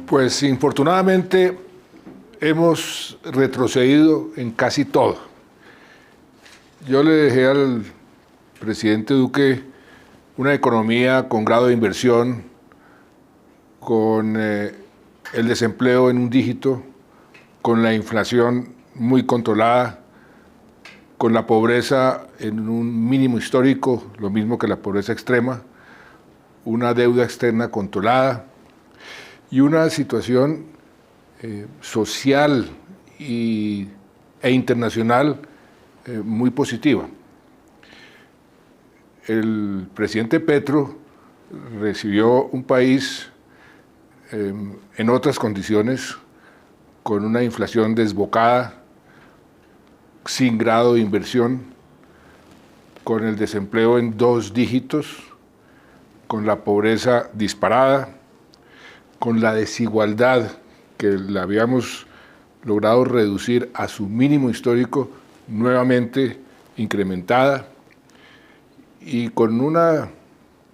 Pues infortunadamente hemos retrocedido en casi todo. Yo le dejé al presidente Duque una economía con grado de inversión, con el desempleo en un dígito, con la inflación muy controlada, con la pobreza en un mínimo histórico, lo mismo que la pobreza extrema, una deuda externa controlada y una situación social e internacional muy positiva. El presidente Petro recibió un país en otras condiciones, con una inflación desbocada, sin grado de inversión, con el desempleo en 2 dígitos, con la pobreza disparada, con la desigualdad que la habíamos logrado reducir a su mínimo histórico, nuevamente incrementada, y con una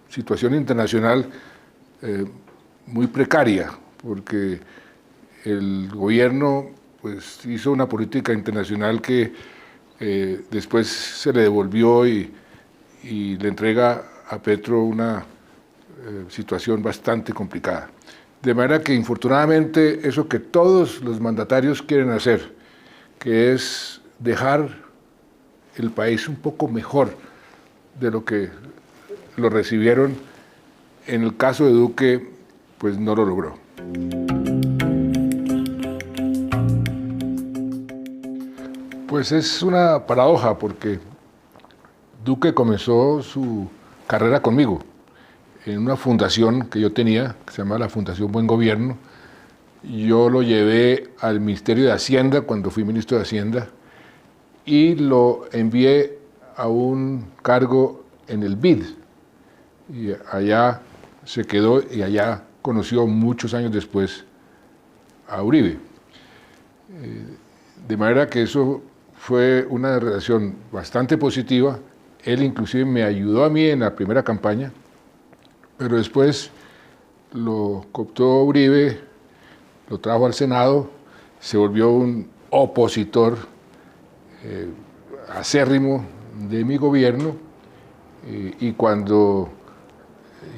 situación internacional muy precaria, porque el gobierno pues, hizo una política internacional que después se le devolvió y le entrega a Petro una situación bastante complicada. De manera que, infortunadamente, eso que todos los mandatarios quieren hacer, que es dejar el país un poco mejor de lo que lo recibieron, en el caso de Duque, pues no lo logró. Pues es una paradoja, porque Duque comenzó su carrera conmigo en una fundación que yo tenía, que se llama la Fundación Buen Gobierno. Yo lo llevé al Ministerio de Hacienda cuando fui ministro de Hacienda y lo envié a un cargo en el BID. Y allá se quedó y allá conoció muchos años después a Uribe. De manera que eso fue una relación bastante positiva. Él inclusive me ayudó a mí en la primera campaña, pero después lo cooptó Uribe, lo trajo al Senado, se volvió un opositor acérrimo de mi gobierno, y cuando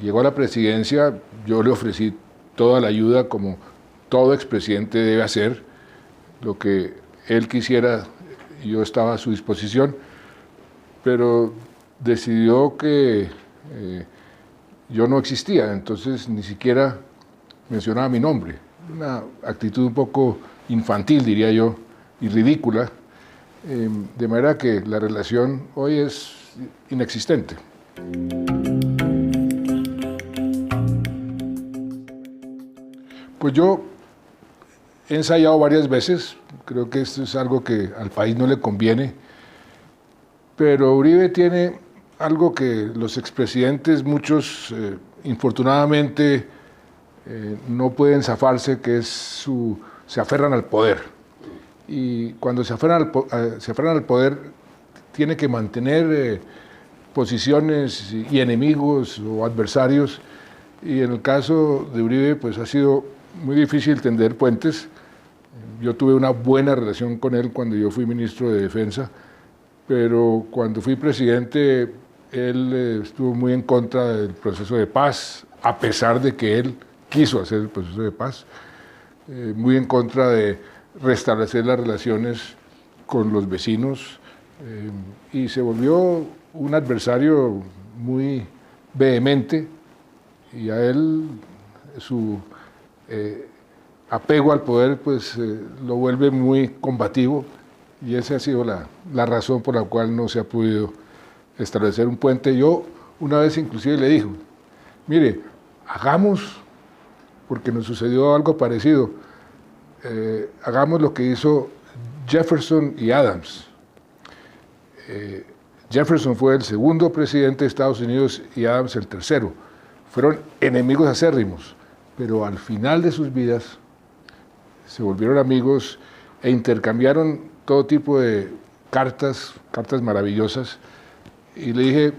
llegó a la presidencia yo le ofrecí toda la ayuda, como todo expresidente debe hacer. Lo que él quisiera, yo estaba a su disposición, pero decidió que yo no existía, entonces ni siquiera mencionaba mi nombre. Una actitud un poco infantil, diría yo, y ridícula, de manera que la relación hoy es inexistente. Pues yo he ensayado varias veces, creo que esto es algo que al país no le conviene, pero Uribe tiene algo que los expresidentes, muchos, infortunadamente, no pueden zafarse, que es se aferran al poder. Y cuando se aferran al poder, tiene que mantener posiciones y enemigos o adversarios. Y en el caso de Uribe, pues ha sido muy difícil tender puentes. Yo tuve una buena relación con él cuando yo fui ministro de Defensa, pero cuando fui presidente, él estuvo muy en contra del proceso de paz, a pesar de que él quiso hacer el proceso de paz, muy en contra de restablecer las relaciones con los vecinos, y se volvió un adversario muy vehemente, y a él su apego al poder pues lo vuelve muy combativo, y esa ha sido la razón por la cual no se ha podido establecer un puente. Yo una vez inclusive le dije, mire, hagamos, porque nos sucedió algo parecido, hagamos lo que hizo Jefferson y Adams. Jefferson fue el segundo presidente de Estados Unidos y Adams el tercero. Fueron enemigos acérrimos, pero al final de sus vidas se volvieron amigos e intercambiaron todo tipo de cartas maravillosas. Y le dije,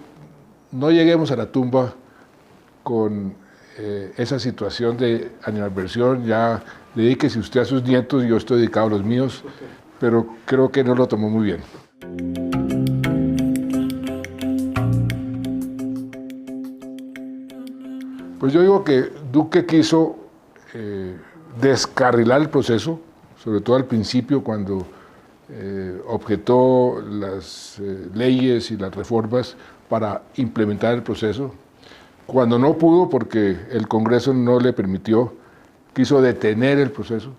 no lleguemos a la tumba con esa situación de animadversión, ya dedíquese usted a sus nietos, yo estoy dedicado a los míos, pero creo que no lo tomó muy bien. Pues yo digo que Duque quiso descarrilar el proceso, sobre todo al principio cuando objetó las leyes y las reformas para implementar el proceso. Cuando no pudo, porque el Congreso no le permitió, quiso detener el proceso.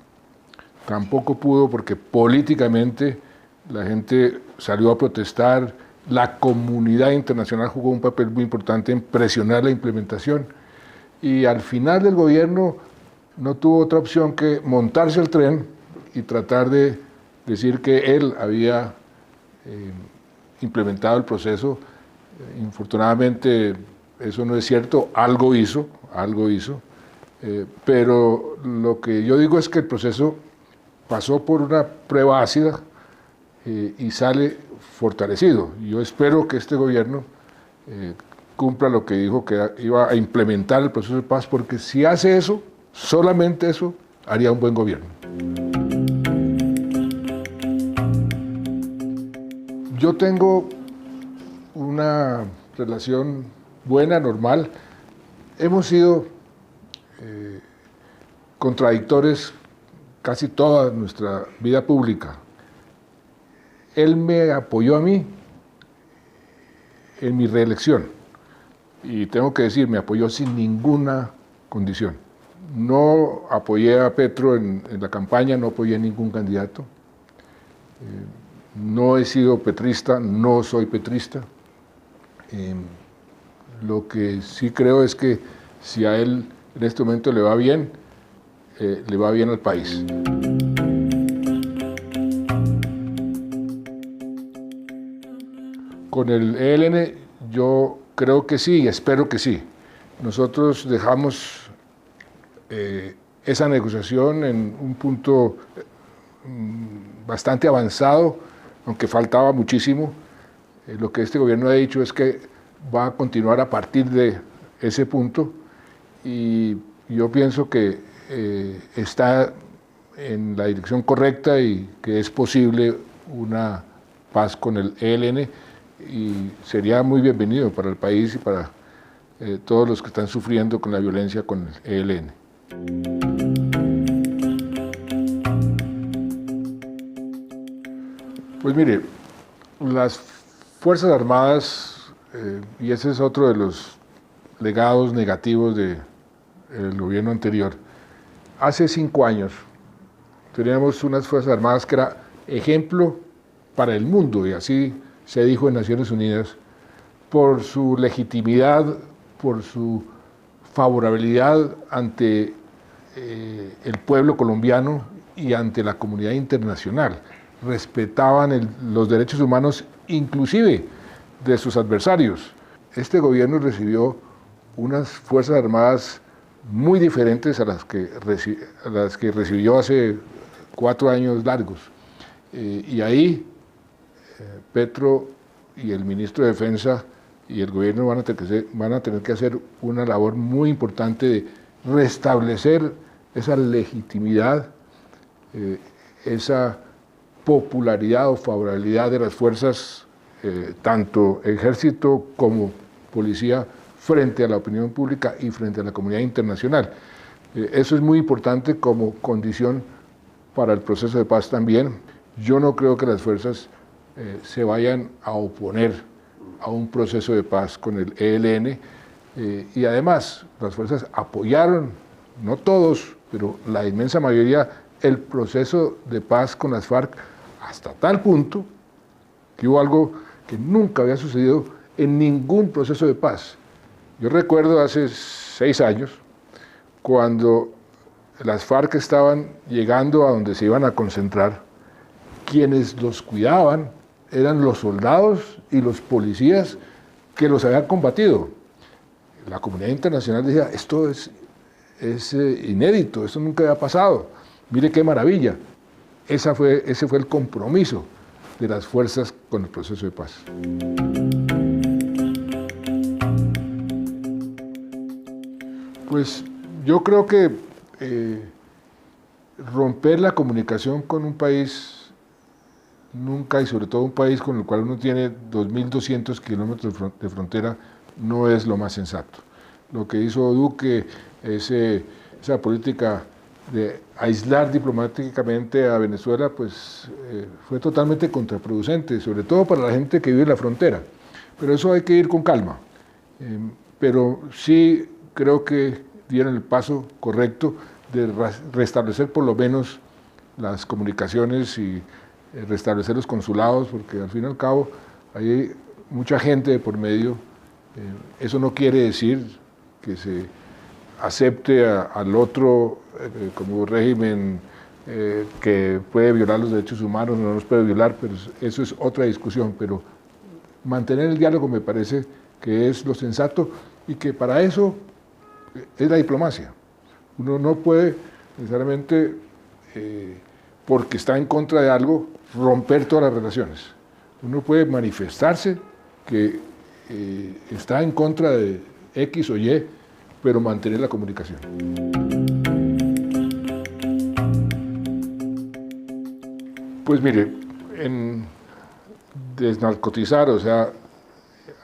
Tampoco pudo porque políticamente la gente salió a protestar, la comunidad internacional jugó un papel muy importante en presionar la implementación. Y al final del gobierno no tuvo otra opción que montarse al tren y tratar de decir que él había implementado el proceso. Infortunadamente eso no es cierto, algo hizo, pero lo que yo digo es que el proceso pasó por una prueba ácida y sale fortalecido. Yo espero que este gobierno cumpla lo que dijo que iba a implementar el proceso de paz, porque si hace eso, solamente eso, haría un buen gobierno. Yo tengo una relación buena, normal. Hemos sido contradictores casi toda nuestra vida pública. Él me apoyó a mí en mi reelección. Y tengo que decir, me apoyó sin ninguna condición. No apoyé a Petro en la campaña, no apoyé a ningún candidato. No he sido petrista, no soy petrista. Lo que sí creo es que si a él en este momento le va bien al país. Con el ELN yo creo que sí, y espero que sí. Nosotros dejamos esa negociación en un punto bastante avanzado, aunque faltaba muchísimo. Lo que este gobierno ha dicho es que va a continuar a partir de ese punto, y yo pienso que está en la dirección correcta y que es posible una paz con el ELN, y sería muy bienvenido para el país y para todos los que están sufriendo con la violencia con el ELN. Pues mire, las Fuerzas Armadas, y ese es otro de los legados negativos del gobierno anterior, hace 5 años teníamos unas Fuerzas Armadas que era ejemplo para el mundo, y así se dijo en Naciones Unidas, por su legitimidad, por su favorabilidad ante el pueblo colombiano y ante la comunidad internacional. Respetaban los derechos humanos, inclusive de sus adversarios. Este gobierno recibió unas Fuerzas Armadas muy diferentes a las que recibió hace 4 años largos. Y ahí Petro y el ministro de Defensa y el gobierno van a tener que hacer una labor muy importante de restablecer esa legitimidad, esa popularidad o favorabilidad de las fuerzas, tanto ejército como policía, frente a la opinión pública y frente a la comunidad internacional. Eso es muy importante como condición para el proceso de paz también. Yo no creo que las fuerzas se vayan a oponer a un proceso de paz con el ELN, y además las fuerzas apoyaron, no todos, pero la inmensa mayoría, el proceso de paz con las FARC, hasta tal punto que hubo algo que nunca había sucedido en ningún proceso de paz. Yo recuerdo hace 6 años, cuando las FARC estaban llegando a donde se iban a concentrar, quienes los cuidaban eran los soldados y los policías que los habían combatido. La comunidad internacional decía, esto es inédito, esto nunca había pasado, mire qué maravilla. Ese fue el compromiso de las fuerzas con el proceso de paz. Pues yo creo que romper la comunicación con un país nunca, y sobre todo un país con el cual uno tiene 2.200 kilómetros de frontera, no es lo más sensato. Lo que hizo Duque, esa política de aislar diplomáticamente a Venezuela, pues fue totalmente contraproducente, sobre todo para la gente que vive en la frontera. Pero eso hay que ir con calma. Pero sí creo que dieron el paso correcto de restablecer por lo menos las comunicaciones y restablecer los consulados, porque al fin y al cabo hay mucha gente de por medio. Eso no quiere decir que se acepte al otro como régimen que puede violar los derechos humanos, no los puede violar, pero eso es otra discusión. Pero mantener el diálogo me parece que es lo sensato y que para eso es la diplomacia. Uno no puede necesariamente, porque está en contra de algo, romper todas las relaciones. Uno puede manifestarse que está en contra de X o Y, pero mantener la comunicación. Pues mire, en desnarcotizar, o sea,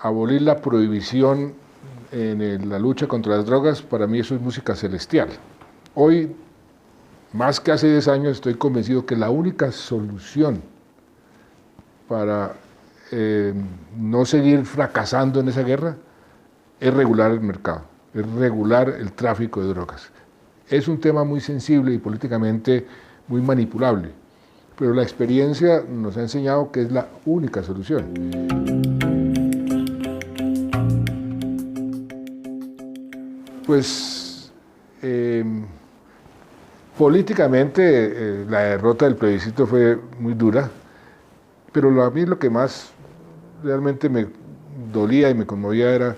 abolir la prohibición en la lucha contra las drogas, para mí eso es música celestial. Hoy, más que hace 10 años, estoy convencido que la única solución para no seguir fracasando en esa guerra es regular el mercado, es regular el tráfico de drogas. Es un tema muy sensible y políticamente muy manipulable, pero la experiencia nos ha enseñado que es la única solución. Pues políticamente la derrota del plebiscito fue muy dura, pero a mí lo que más realmente me dolía y me conmovía era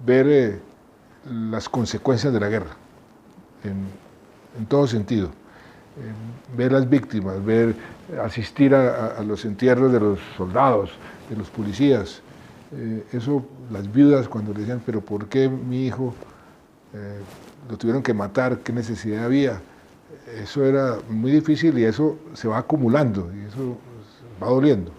ver las consecuencias de la guerra, en todo sentido. Ver las víctimas, asistir a los entierros de los soldados, de los policías. Eso, las viudas cuando le decían, pero ¿por qué mi hijo lo tuvieron que matar? ¿Qué necesidad había? Eso era muy difícil y eso se va acumulando y eso va doliendo.